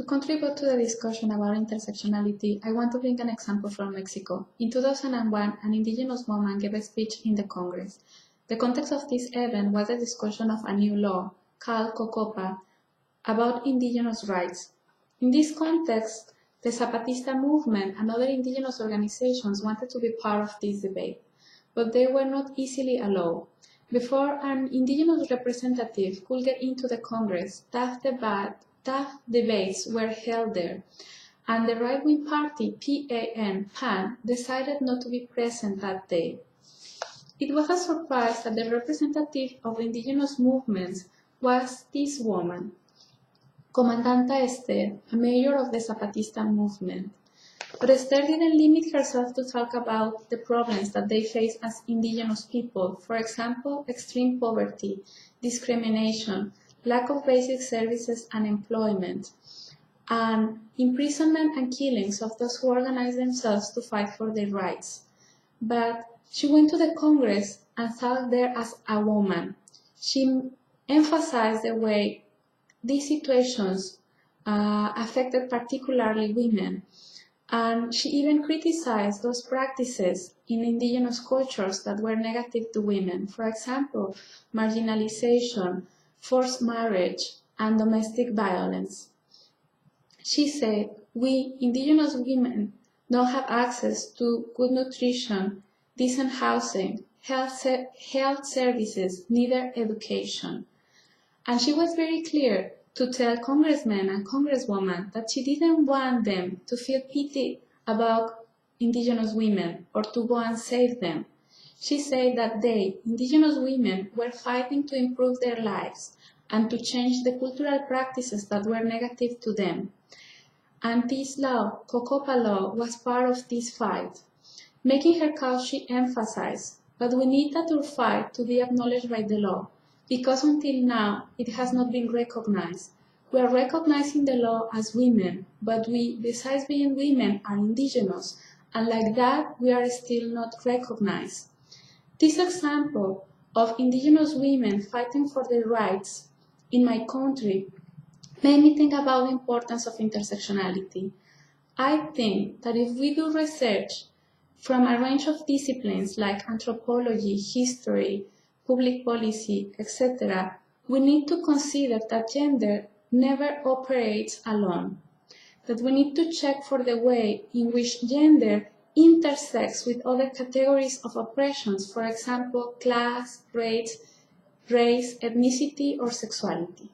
To contribute to the discussion about intersectionality, I want to bring an example from Mexico. In 2001, an indigenous woman gave a speech in the Congress. The context of this event was the discussion of a new law, called COCOPA, about indigenous rights. In this context, the Zapatista movement and other indigenous organizations wanted to be part of this debate, but they were not easily allowed. Before an indigenous representative could get into the Congress, tough debates were held there, and the right-wing party PAN decided not to be present that day. It was a surprise that the representative of indigenous movements was this woman, Comandanta Esther, a mayor of the Zapatista movement. But Esther didn't limit herself to talk about the problems that they face as indigenous people, for example, extreme poverty, discrimination, lack of basic services and employment, and imprisonment and killings of those who organize themselves to fight for their rights. But she went to the Congress and sat there as a woman. She emphasized the way these situations affected particularly women, and she even criticized those practices in indigenous cultures that were negative to women, for example, marginalization, forced marriage, and domestic violence. She said, "We, indigenous women, don't have access to good nutrition, decent housing, health services, neither education." And she was very clear to tell congressmen and congresswomen that she didn't want them to feel pity about indigenous women or to go and save them. She said that they, indigenous women, were fighting to improve their lives and to change the cultural practices that were negative to them. And this law, COCOPA law, was part of this fight. Making her cause, she emphasized, but we need that our fight to be acknowledged by the law, because until now it has not been recognized. We are recognizing the law as women, but we, besides being women, are indigenous, and like that we are still not recognized. This example of indigenous women fighting for their rights in my country made me think about the importance of intersectionality. I think that if we do research from a range of disciplines like anthropology, history, public policy, etc., we need to consider that gender never operates alone, that we need to check for the way in which gender intersects with other categories of oppressions, for example, class, race, ethnicity, or sexuality.